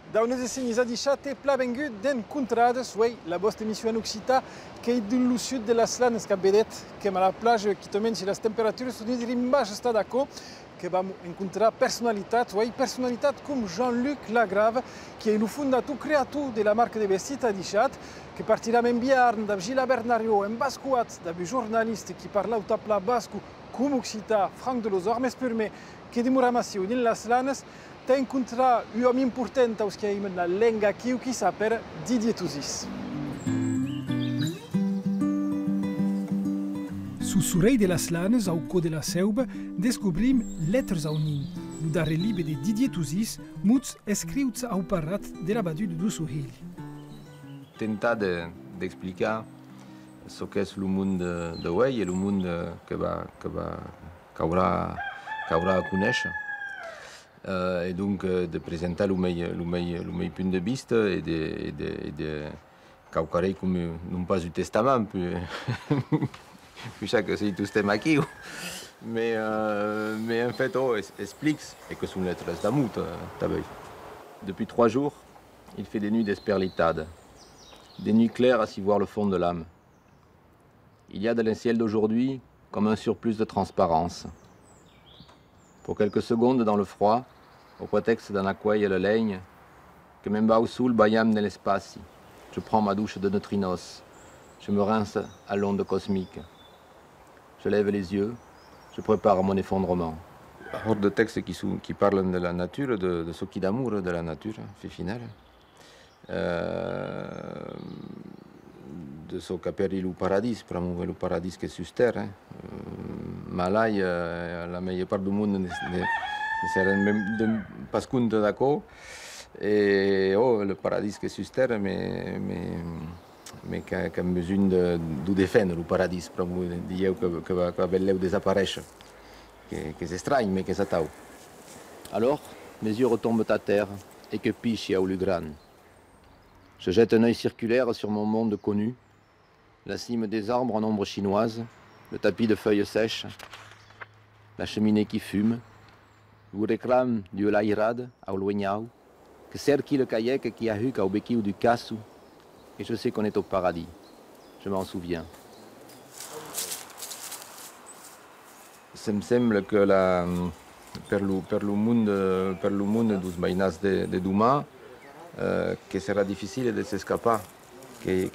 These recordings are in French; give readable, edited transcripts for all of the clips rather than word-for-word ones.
Da unes decennies adichat pla vengut d'encontrades, uei, la vostra emissió en occità, que è del sud de las Lanes que vedet, que a la plage, qui tomen si les temperatures són en baix estat d'acó, que vam encontrar personalitats, uei, personalitats com Jean-Luc Lagrave, qui è il fondator creator de la marca de vestit adichat, que partirà en biarn da Gila Bernario, en bascuat, da giornalista qui parla utapla bascu, com occità, Franck de Lozor, mes per me, que demoram assiu din las Lanes, te encontrar un om important aus que é na lenga aqui, o que s'appelle Didier Touzis. Sussurrei de las Lanes, au co de la Seuba, descobrim Lettres a Unin, lo darrer libre de Didier Touzis, muts escriuts au parrat de la badu de Dussuheli. Tentar d'explicar ce qu'est le monde de Wei et le monde qu'aurà a conèixer. Et donc de présenter le meilleur point de vista et de caucarei comme non pas du testament, puis ça que c'est tout ce thème aquí. Mais en fait, explique et que sont lettres d'amour, Depuis 3 jours, il fait des nuits d'esperlitade, des nuits claires à s'y voir le fond de l'âme. Il y a dans le ciel d'aujourd'hui comme un surplus de transparence. Pour quelques secondes dans le froid, au prétexte d'un accueil et le leigne, que même bas au soul bayam dans l'espace, je prends ma douche de neutrinos, je me rince à l'onde cosmique. Je lève les yeux, je prépare mon effondrement. Hors de textes qui parlent de la nature, de ce qui d'amour de la nature, fait final. De ce qu'appelle le paradis, pour amouver le paradis qui est sur terre. Malai, la meilleure part du monde ne serait pas compte d'accord. Et le paradis qui est sur terre, mais qui a besoin de défendre le paradis, pour dire que va désapparaître. Que c'est étrange, mais que ça t'a. Alors, mes yeux retombent à terre et que piche à Ulugran. Je jette un œil circulaire sur mon monde connu, la cime des arbres en ombre chinoise, le tapis de feuilles sèches, la cheminée qui fume, vous réclame du laïrad au loignau, que cerqui le kayak qui a eu au béquiu du cassou, et je sais qu'on est au paradis. Je m'en souviens. Ça me semble que per le monde dos mainats de demain, que sera difficile de s'escapar, que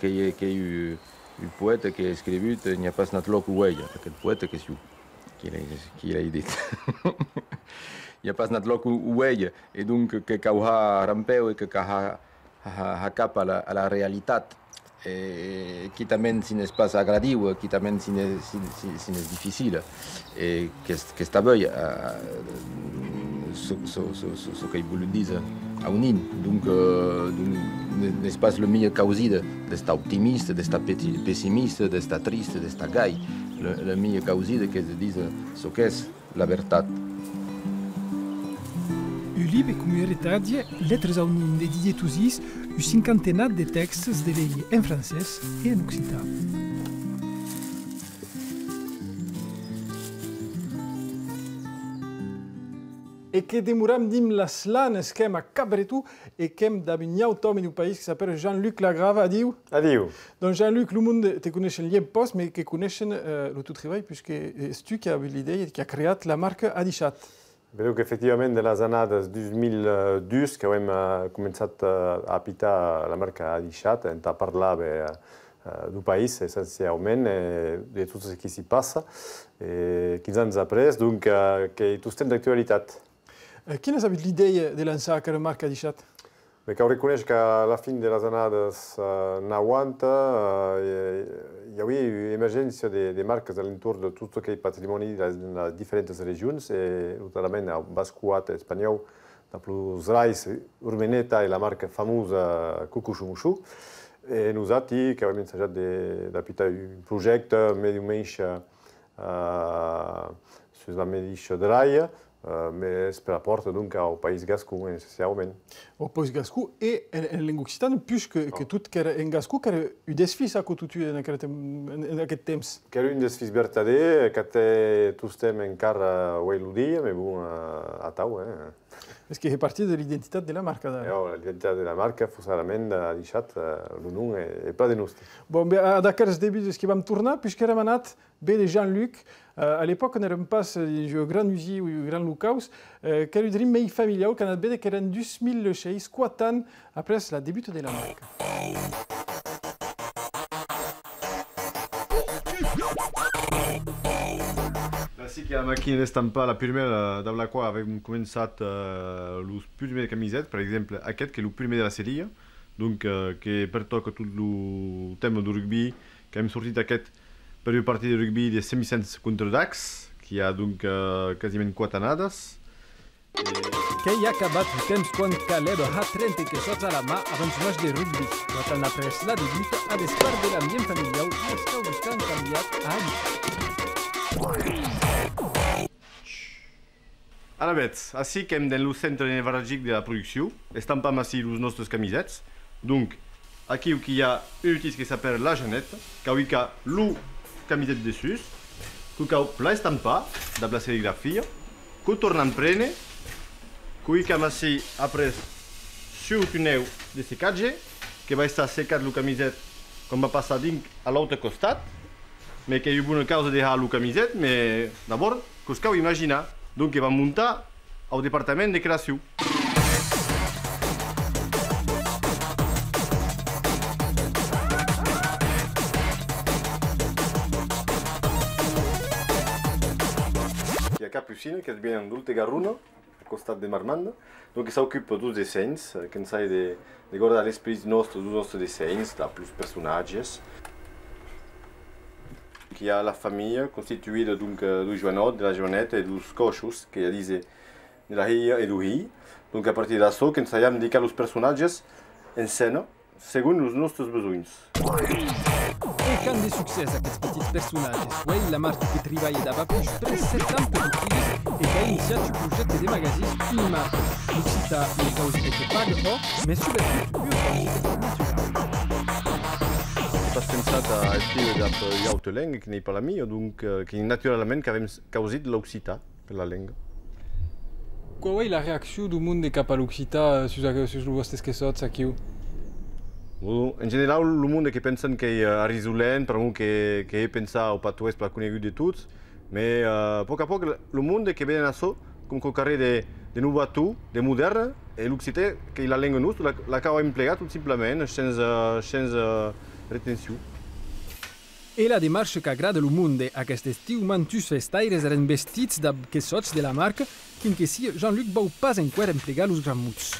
le poète qui a écrit il n'y a pas de loc où il poète qui l'a dit. Il n'y a pas de loc où il et donc que cauha rampeu et que cauha cap à la réalité et qui t'amène si n'est pas agradi ou qui t'amène si n'est difficile et que c'est abeuille ce qu'ils vous le disent à Unin. Donc n'est-ce pas le meilleur causi d'être optimiste, d'être pessimiste, d'être triste, d'être gay. Le meilleur causi de qu'ils disent ce qu'est la vérité. Ulib cum heritatge, Lettres a Unin de Didier Touzis, un cinquantenat de textes de veille en francès et en occitan. E que demoram dim las Lanes que a Cabretou et que d'abignou tom en un pays qui s'appelle Jean-Luc Lagrave. Adieu. Adieu. Donc Jean-Luc, le monde te connaît lien poste, mais que connaissent le tout travail, puisque c'est tu qui as eu l'idée et qui a créé la marque Adichat. Vedo que effettivament de les années 2012 que hem començat a apitar la marca Adichat, en parlar du país essencialment, de tot ce qui s'hi passa, 15 anys après, donc que tot estem d'actualitat. Quina és l'idea de lançar aquesta marca Adichat? Cal reconèixer que a la fin de les années 90 hi havia emergència de marques a l'entorn de tot aquell patrimoni de les diferents regions, notablement el bascuat espanyol, de plus Rais, Urmeneta i la marca famosa Cucuxumuxu. Nosaltres que hem ensajat d'apitar un projecte més o menys sur la mateixa draia, mais per la porta donc au País Gascon essencialment. Au País Gascon et en langue occitane, plus que tout en Gascon, que eu des fils à côté en aquest temps. Que un des fils vertaders, que té tous temps encara ho eludia, mais bon, a tau, Parce que c'est partie de l'identité de la marque. L'identité de la marca, forçament, ha deixat el nom és pla de nostre. Bon, d'aquests débuts que vam tornar, puisque hem anat bé de Jean-Luc. À l'époque, on n'érem pas un grand usi ou un grand lucaus, que era un dream mai familiar, que anat bé que eren 2006, 4 ans après la début de la marque. Sì che la macchina d'estampar, la prima da la quale avevamo cominciato le prime camisette, per esempio, aquest che è il primo della serie, donc che pertocca tutto il tema del rugby, che abbiamo sortito aquest per una partita di rugby di semi-cents contro Dax, che ha donc quasiment 4 annades. Que hi ha acabat el temps quan Caleb ha 30 quesots a la mà abans un match de rugby. Quan après la debut, a despart de l'ambient familiar, les causes que han canviat a anys. Ara veig, així que hem dans el centre nevràlgic de la producció, estampam així les nostres camisettes. Donc, aquí hi ha un outil que s'appelle la genette, que ubica la camisette dessus, que cau la estampar de la serigrafia, que torna a prendre, que ubicam així après sur un neu de secatge, que va estar secat la camisette com va passar dins a l'altre costat, mais que hi ha una causa de deixar la camisette, mais d'abord, que us cau imaginar, donc que va muntar au departament de creació. Hi ha Capucina, que és bien d'Ulte Garruna, al costat de Marmanda, donc s'ocupa dels dissenys, que ens ha de guardar l'esperit nostre, dels nostres dissenys, dels personatges. Hi ha la família constituïda du Joanot, de la Joaneta i dels coixos, que ja dice de la Hia i du Hi. Donc a partir d'això que ens hem dedicat als personatges en escena, segons els nostres besoins. Et quand de succès aquests petits personatges, ouais, la marque que treballa d'ava plus de 7 ans per filles et que ha iniciat un projecte de magazine Filma. L'Occità és causa que paga poc, mais sobretot un causa natural. Pas pensat a escriure d'altra llengua que n'hi pas la mia, donc que naturalment que avem causit l'occità per la llengua. Qual és la reacció del món cap a l'Occità sur els vostres quesots aquí? En general, el món que pensen que és risolent, per que he pensat o patuès per conegut de tots, mais a poc, el món que venen a això, com que carrer de novator, de moderne, i l'occità, que és la llengua nostra, la que hem empleat tot simplement, sense retenció. E la demarche que agrada el món aquest estiu, mantus festaires eren vestits d'aquests de la marca, que si Jean-Luc vau pas encara emplegar els gramuts.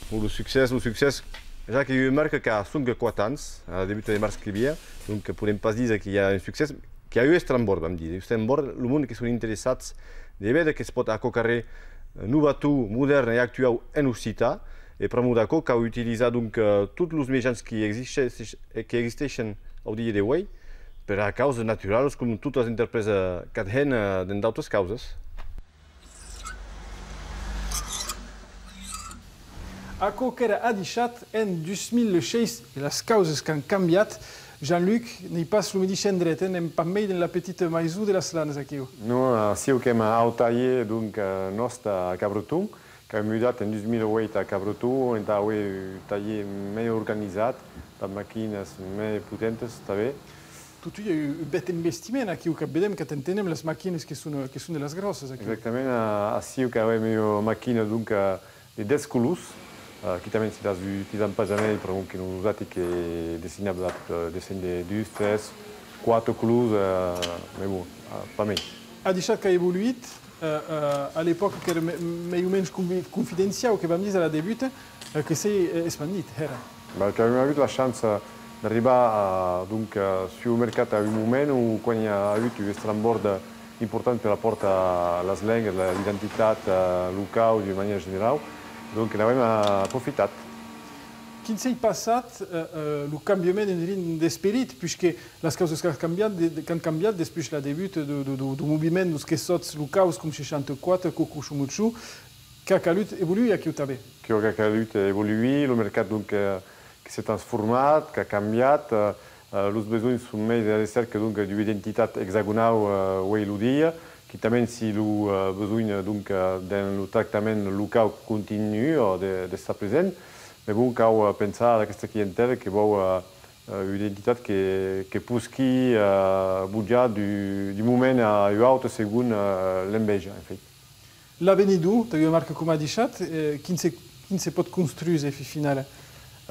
El succés, ja que hi ha una marca que ha 4 anys, a la debut de març que hi havia, donc podem pas dir que hi ha un succés, que hi ha un estrambord, vam dir. Estrambord, el món que són interessats de veure que es pot acocarrer novator, modern i actual en occità, et per Monaco, qui a utilisat donc tots els mitjans que existeixen al dia d'avui per a causes naturals, com totes les empreses que tenen d'altres causes. Aquò que era deixat en 2006, les causes que han canviat, Jean-Luc, n'hi pas el mateix endret, n'hem pas mai en la petita maison de les Lanes aquí. No, sí que hem al taller nostre a Cabreton, que hem mudat en 2008 a Cabreton, on ha un taller més organitzat, amb màquines més potentes, també. Tot hi ha un bet investiment aquí, que vedem que tenem les màquines que són de les grosses aquí. Exactament, així que hem una màquina de 10 colors, que també si l'has utilisat pas jamais, per exemple, que nosaltres que dessinable disseny de 2, 3, 4 colors, mais bon, pas més. Ha deixat que ha evoluït, a l'època que era més o menys confidencial, que vam dir a la debut, que s'ha expandit, era. Perquè hem hagut la chance d'arribar sur el mercat a un moment quan hi ha hagut un estrambord important per aportar les llengües, l'identitat local de manera general, donc l'hem aprofitat. quin s'est passat le canviament d'esperit, puisque les causes que han canviat després la debut du moviment dels que sots locals com 64, Kukushumuchu, que ha calut evoluir aquí també. Que ha calut evoluir, el mercat donc, que s'est transformat, que ha canviat, els besoins són més de recerca d'une identitat hexagonal ho il·ludia, que també si el besoin d'un tractament local continu d'estar present, mais bon, cal pensar en aquesta clientela que vol una identitat que pugui pujar du moment a l'altre segons l'enveja, en fet. L'avenidor, tu Marc, com ha dit, quin se pot construir al final?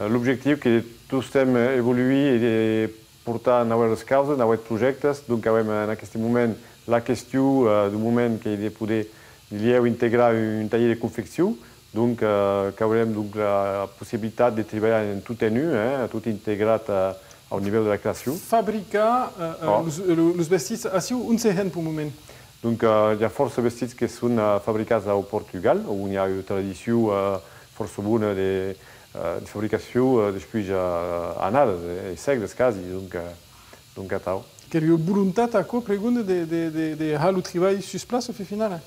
L'objectiu que tots estem evoluir i portar noves causes, nous projectes, donc avem en aquest moment la qüestió du moment que de poder integrar un taller de confecció, donc que haurem la possibilitat de treballar en tot nu, tot integrat au nivell de la creació. Fabricar els vestits així, on se hen per moment? Donc hi ha força vestits que són fabricats a Portugal, on hi ha una tradició força bona de fabricació després d'anades i segles quasi, donc a tal. Que hi ha voluntat a pregunta de fer el treball sur place au final?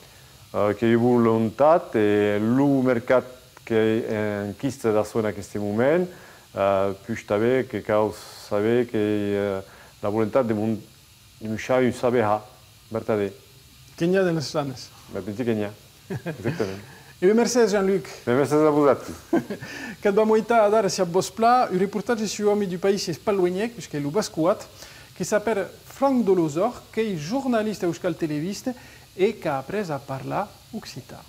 Que hi ha voluntat i el mercat que enquista en aquest moment, puis també que cal saber que la voluntat de muntar un saber verdader. Que n'hi ha dans les slanes? Ben, que n'hi ha, exactament. E merci Jean-Luc. Merci a vosaltres. Que vam uitar ara, si a vos pla, un reportatge sur l'homme du pays és Palouenec, puisque el bascuat, que s'appelle Franck Dolosor, que est journaliste euskal televiste et qui a appris à parler occitan.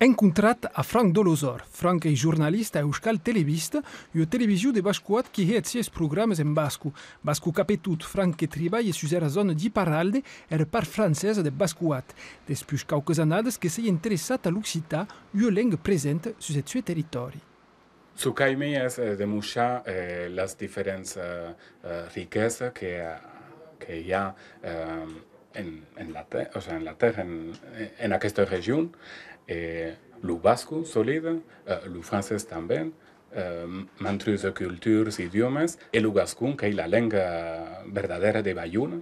Encontrat a Franck Dolosor. Franck est journaliste a euskal televiste, une télévision de bascuat qui a ses programmes en basco. Basco capetut, Franck que travaille sur la zone d'Iparralde et la part française de bascuat. Depuis quelques années que s'est intéressé à l'occitan, une langue présente sur ce territoire. Su caime es demostrar las diferentes riquezas que hi ha en la terra, en aquesta regió. Le basco solide, le français també, mantres cultures, idiomes, et le gascon, que est la langue verdadera de Bayona,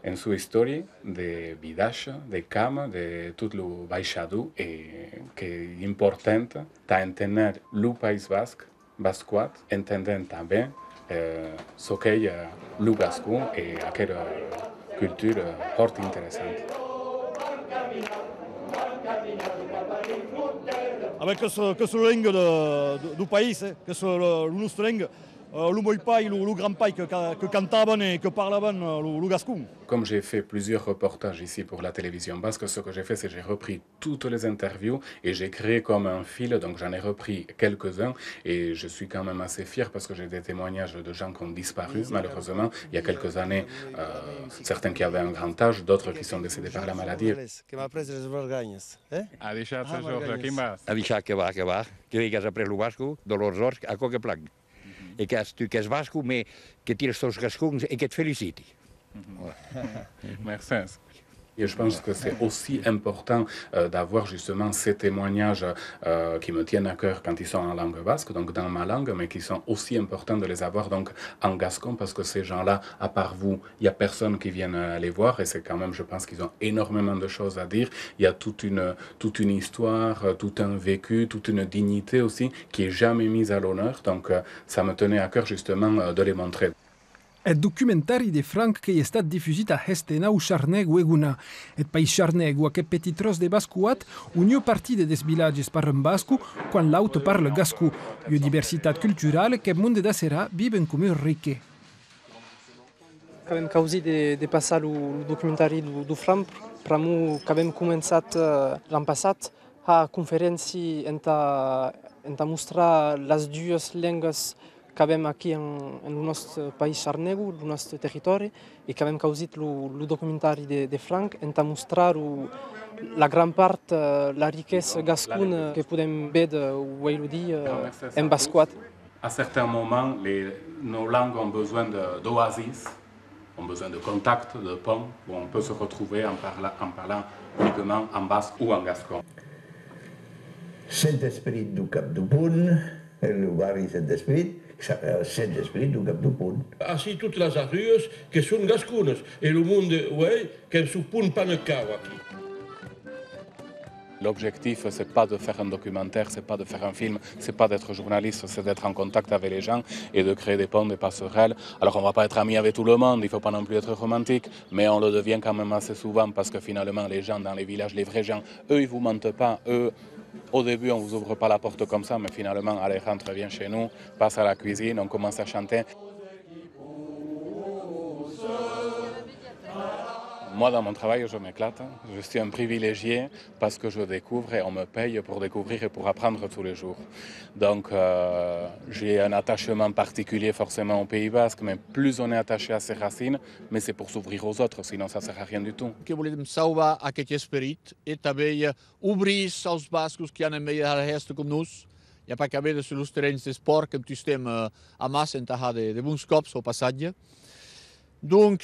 en su historia de vidaje, de cama, de tout le baixador, que es importante entender le País Basc, bascuat, entendent també ce qu'est le gascon et aquella culture fort interessante. Avec que ce langue du pays, que ce nostre langue, le moi pai, le grand pai que cantaven et que parlaven le gascon. Comme j'ai fait plusieurs reportages ici pour la télévision basque, ce que j'ai fait, c'est que j'ai repris toutes les interviews et j'ai créé comme un fil, donc j'en ai repris quelques-uns et je suis quand même assez fier parce que j'ai des témoignages de gens qui ont disparu, malheureusement, il y a quelques années, certains qui avaient un grand âge, d'autres qui sont décédés par la maladie. Que digues après el basco, de los horts a coca plac. I que tu que és basco, que tires tots gascons i que et feliciti. Merci. Et je pense que c'est aussi important d'avoir justement ces témoignages qui me tiennent à cœur quand ils sont en langue basque, donc dans ma langue, mais qui sont aussi importants de les avoir donc en gascon, parce que ces gens-là, à part vous, il n'y a personne qui vienne les voir, et c'est quand même, je pense qu'ils ont énormément de choses à dire. Il y a toute une histoire, tout un vécu, toute une dignité aussi, qui est jamais mise à l'honneur, donc ça me tenait à cœur justement de les montrer. El documentari de Franck que ha estat difugit a Hestena u Charnegu eguna. Et país Charnegu, aquest petit tros de bascuat, unió partida des vilatges parlen basco, quan l'auto parla gascú. Una diversitat cultural que el monde d'Acera viven com un rique. Avem causit de passar el documentari du Franck, pramu que avem començat l'any passat a conferència en mostrar les dues llengues que avem aquí en el nostre país Charnegu, el nostre territori, i que avem causit el documentari de Franck en mostrar la gran part, la riquesa gascuna que podem veure avui dia en bascuat. À certains moments, nos langues ont besoin d'oasis, ont besoin de contact, de pont, où on peut se retrouver en parlant uniquement en basque ou en gascon. Saint-Esprit du cap du punt, el barri Saint-Esprit, Saint-Esprit du cap du punt. Així totes les arrues que són gascunes, i el món de que en su punt pas ne cau aquí. L'objectif, ce n'est pas de faire un documentaire, ce n'est pas de faire un film, ce n'est pas d'être journaliste, c'est d'être en contact avec les gens et de créer des ponts, des passerelles. Alors on ne va pas être amis avec tout le monde, il ne faut pas non plus être romantique, mais on le devient quand même assez souvent parce que finalement les gens dans les villages, les vrais gens, eux ils ne vous mentent pas, eux au début on ne vous ouvre pas la porte comme ça, mais finalement allez rentre, viens chez nous, passe à la cuisine, on commence à chanter. Moi, dans mon travail, je m'éclate. Je suis un privilégié parce que je découvre et on me paye pour découvrir et pour apprendre tous les jours. Donc, j'ai un attachement particulier forcément au Pays Basque, mais plus on est attaché à ses racines, mais c'est pour s'ouvrir aux autres, sinon ça ne sert à rien du tout. Que volem salvar aquest esperit e també obrir als bascos que han enviat a resta com nós. Hi ha pas que haver sur els terrenys d'esport que estem a massa en tajar de bons cops au passatge. Donc,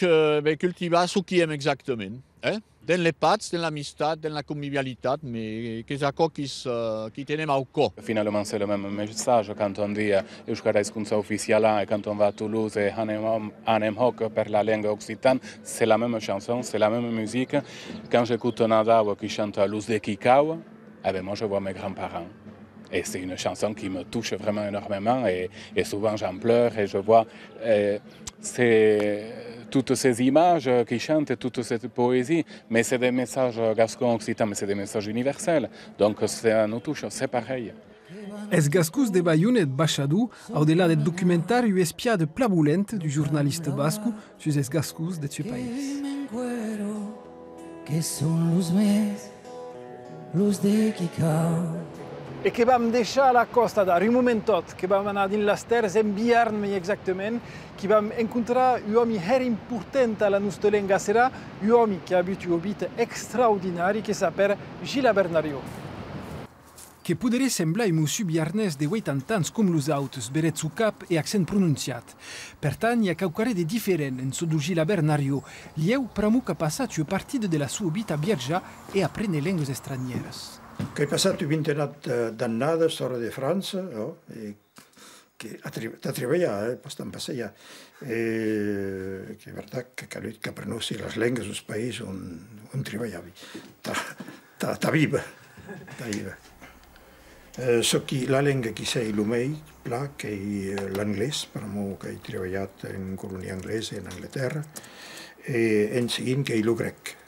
cultivar ce qui aime exactement. Dans les pattes, dans l'amistad, dans la convivialité, mais que c'est qui tenem au cor. Finalement, c'est le même message quand on dit Euskara hizkuntza oficiala et quand on va à Toulouse et Hanem Hoc per la langue occitane, c'est la même chanson, c'est la même musique. Quand j'écoute Nadao qui chante Luz de Kikau, moi je vois mes grands-parents. Et c'est une chanson qui me touche vraiment énormément et souvent j'en pleure et je vois toutes ces images qui chantent, toute cette poésie, mais c'est des messages gascons occitans, mais c'est des messages universels. Donc ça nous touche, c'est pareil. Es gascus de Bayonne et de Bachadou, au-delà du documentaire espiat de Plabulent du journaliste basque sur es gascus de ce pays. E que vam deixar a la costa dar un moment tot, que vam anar dins les terres en Biarn més exactament, que vam encontrar un home molt important a la nostra lengua serà, un home que ha avuto una vita extraordinària que s'appelle Gilles Bernario. Que podria semblar un monsieur biarnès de 80 anys com los autres, beret su cap e accent pronunciat. Per tant, hi ha qualcosa de diferent en so du Gilles Bernario. Lieu pramo que ha passat una partida de la sua vita a viatjar e aprendre lengües estrangeres. Che è passato 20 anni dannata, storia di Francia, no? Che ha treballato, poi stanno passando. Che è vero che lui che per noi le lingue sul paese non treballava. Sta viva. So che la lingua che sei l'umei, che è l'inglese, per me che ho lavorato in colonia inglese in Inghilterra, e in seguito che è il greco.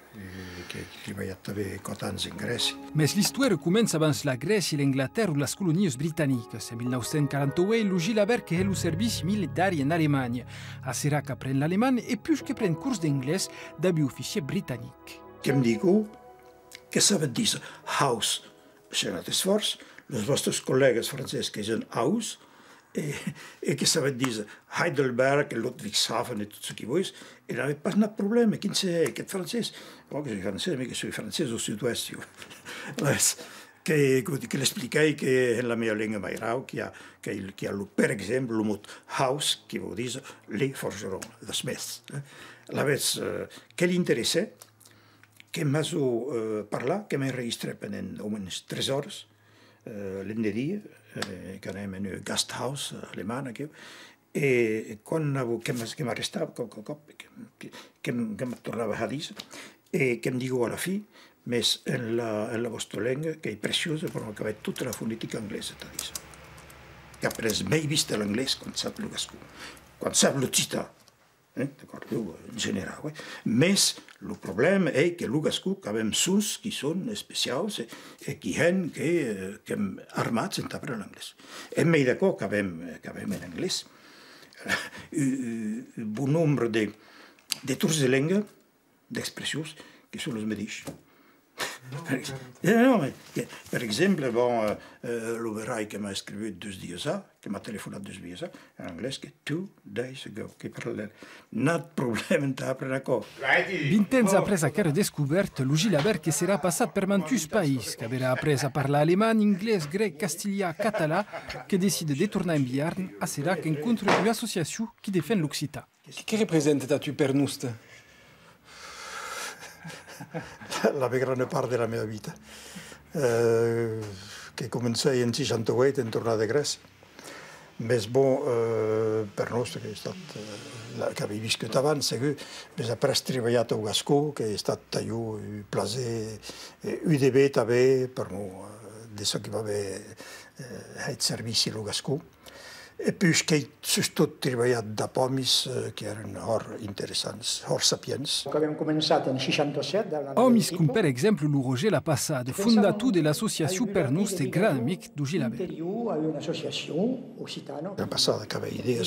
Che ha treballat també 4 anys en Grècia. Mas l'histoire comença abans la Grècia i l'Anglaterra o les colonies britàniques. En 1948, el Gilles Bernario que è il servici militari in Alemanya. A serà que aprèn l'alemany e plus que pren curs d'anglès d'haver oficier britànic. Que em diu que saben dir house, c'est un esforç, els vostres col·legues francesos que són house, e che saben dire Heidelberg, Ludwigshafen e tutto ciò che vuoi, e non aveva pas problema, chi è che è francese? Oh, che sono francese, mica sono francese al sud-est. Che le spiegai che nella mia lingua mairau, che ha, per esempio, il mot house, che vuol dire le forgeron, le smiths. Che gli interessa, che mi ha parlato, che mi registra per almeno 3 ore, l'enderia, che è un gasthaus alemán, e quando che mi arrestava, che mi tornava a dire, e che mi dico alla fine, ma nella vostra lingua, che è preziosa, per non avere tutta la fonetica inglese, che ha preso mai visto l'inglese quando sa lo gascon, quando sa lo città, d'accordo, in generale, ma il problema è che lo gascon abbiamo sons che sono speciali e che sono armati in tapere l'inglese. E mai d'accordo che abbiamo in inglese un buon numero di tours de lingue, d'expressions, che sono le medici. Per esempio, l'ouverail che mi ha scritto 2 dies fa, che mi ha telefonato 2 dies fa, in inglese, che 2 days ago, che parla non problema in tapere ancora. 20 anys après aquera descobert, lo Gilles Bernario serà passat per mantus païs, que haurà après a parlar alemany, anglès, grec, castilià, català, que decide de tornar en Biarn, a serà que encontre una associació que defèn l'occità. Què representa tu per nostre? La più grande parte della mia vita, che cominciai in 68 in tornata a Grecia. Mais bon, per noi, che avevi vissuto avanti, abbiamo presto lavorato a Gascò, che è stato un piacere, UDB també, per noi, adesso che va bene, il servizio a Gascò. E poi che sono lavorato da Pomis, che erano interessanti, sapienti. Abbiamo cominciato nel 67. Omis, cum per exemple lu Roger la passada, fondato dell'associazione per nostre grandi amici du Gilabert. La passata che aveva idee,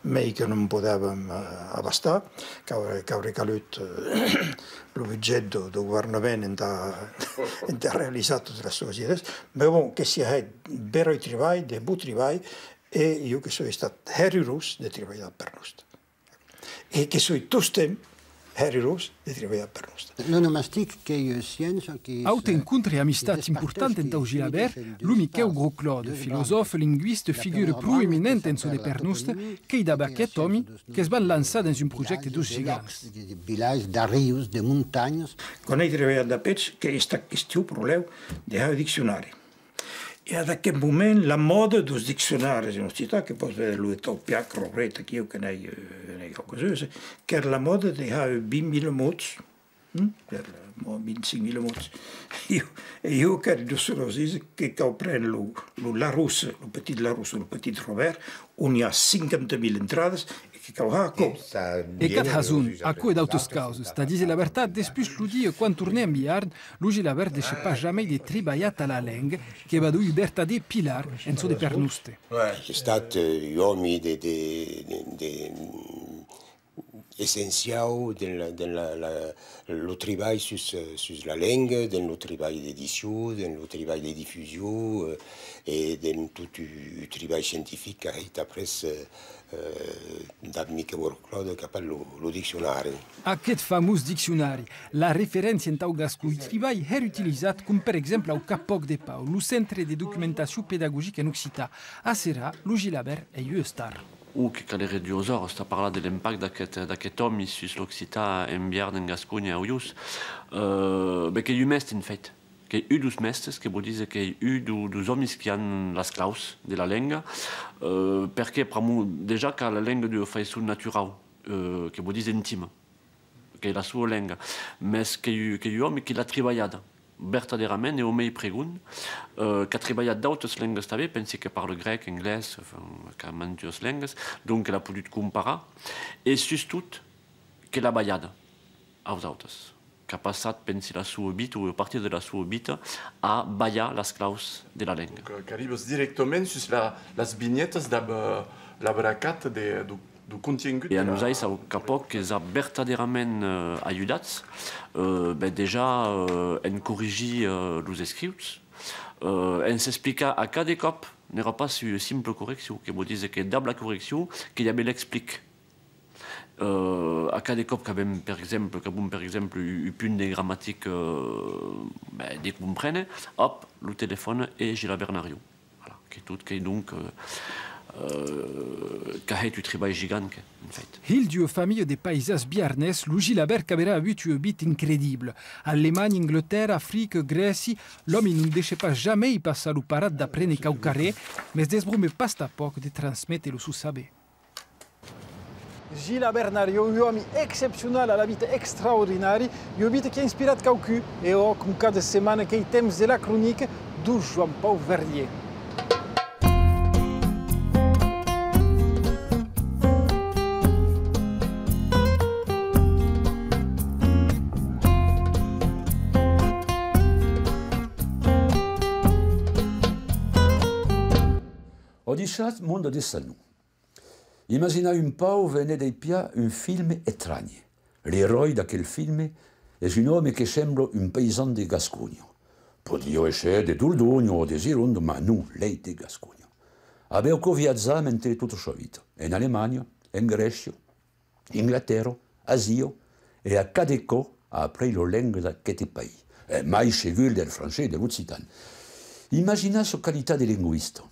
ma che non potevamo abbassare, che aveva caluto il budget del governo ha realizzato la società, ma bon, che sia un vero travaglio, un buon travaglio, e io che sono stato Harry Roos di lavorare per noi. E che sono tutti Harry Roos di lavorare per noi. Aute incontri amistati importanti in Gilabert, lui Michel Gros-Claude, filosofo, linguiste, figure proeminente in suo per noi, che da Bachet Tommy, che si lanciato dans un progetto dos gigantes. Quando io lavoravo da Pets, che è stato questo problema di avere dizionari. E a quel momento la moda dei dizionari in città, che poi lui è il piacro, rete, che io che ne ho cose, che era la moda di avere 20.000 modi, per 25.000 modi. Io che ero solo così, che prendo la russa, il petit Robert, on y a 50.000 entrate, E cat raison, a cui d'autres causes. T'as dit la verdade, depuis le dit, quand tourné en billard, le Gilabert ne pas jamais de travailler à la langue, che va du vertade pilar en so de pernuste. C'è stato uomini essenziali del travail sur la langue, del travail d'édition, del travail de diffusion et de tout le travail scientifique qui après da Michel Gros-Claude che parla lo dizionario. Aquest famós diccionari, la referència en tau gascú i treball era utilitzat com per exemple au Capoc de Pau, lo Centre de Documentació Pedagògica en Occità, a Serà, lo Gilabert e io estar. Che cadere di osor, sta parlando dell'impatto d'aquest home su l'Occità en biard en Gascogna a Uius, che è un mestre in fait. Che è un mestre, che vuol dire che è un dos hommes che hanno la claus della lingua, perché già che la lingua deve fare sul naturale, che vuol dire intimo, che è la sua lingua, ma che è un uomo che l'ha travagliata. Verdaderamente, o mei pregun, che ha treballat d'autres lengues també, pensi que parle grec, anglès, que ha mangiat lengues, donc que l'ha pogut comparar, e sustot que l'ha ballat als autres, que ha passat, pensi, la sua vida, o a partir de la sua vida, a ballar les claus de la lengua. Que arribes directament sus les vignetes de la bracat du contingut. E a nosaltres, au Capoc, que ens ha verdaderament ajudats, déjà en corrigir els escrits, ens explicar a cada cop, n'era pas une simple correcció, que vol dir que dans la correcció, que hi havia l'explic. A cada cop que avem, per exemple, un punt de gramàtica de comprendre, hop, el telèfon és Gilabert Nario. Que tot, que donc... che è un travail gigante, in fait. Il dio famiglia de paisas biarnes, lo Gilabert aveva avuto un bit incredibile. Allemagne, Inghilterra, Afrique, Grèce, l'homme non deixa pas jamais passar lo parat d'apprendre caucaré, mais desbrume pas a poc de transmettere lo suo saber. Gilabert Nario, un uomo eccezionale alla vita straordinaria, un vita che ha ispirato qualcuno e ho come cada settimana che i temi della cronica di João Paulo Verdier. Odishat mondo di Sanu. Immagina un po' venne dai pia un film étrange. L'eroe da quel film è un uomo che sembra un paysan di Gascogno. Podio essere di Durdogno o di Girondo, ma non, lei di Gascogno. Avevo viaggiato mentre tutta la sua vita, in Alemagna, in Grecia, in Inghilterra, Asia, e a cada co ha appreso la lingua da questi paesi, e mai seguito del francese e dell'occitano. Immagina la qualità di linguista.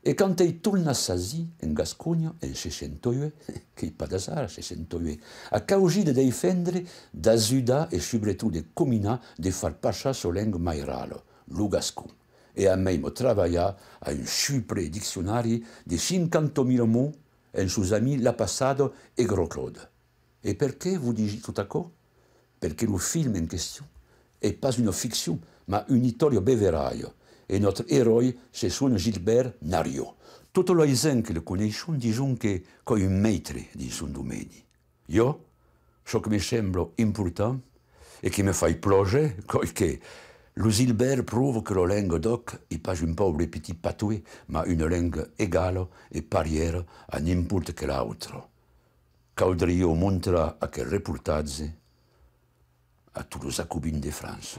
E quando torna a Sasi, in Gascogna, in 68, che è pas d'hasard, 68, a causa di difendere, d'aiutare e soprattutto di combinare di far passare la lingua mairale, lo gascon. et a même travaillé à un super dictionnaire de 50 000 mots en sus amis La Passado et Gros Claude. Et pourquoi vous dites tout à coup? Parce que le film en question n'est pas une fiction, mais une histoire béveraille. Et notre héros, c'est son Gilbert Nario. Tous les gens qui le connaissent disent qu'il est un maître dans son domaine. Yo, ce qui me semble important et qui me fait plonger, c'est que le Gilbert prouve que la langue doc n'est pas un pauvre petit patoué, mais une langue égale et parière à n'importe quelle autre. Caudrio montra a quel reportage a tous les Jacobins de France.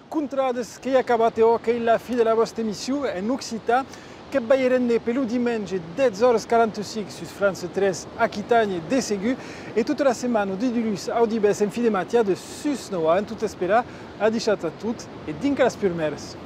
Contrades che acabate che la fine della vostra emissione in Occità, che baierende per il dimanche 10h45 su France 3 Aquitania de Ségur e tutta la settimana di Dulus Audibes in fine mattina de Sus 90, tutto spera, a diciate a tutti e dinca las purmeres.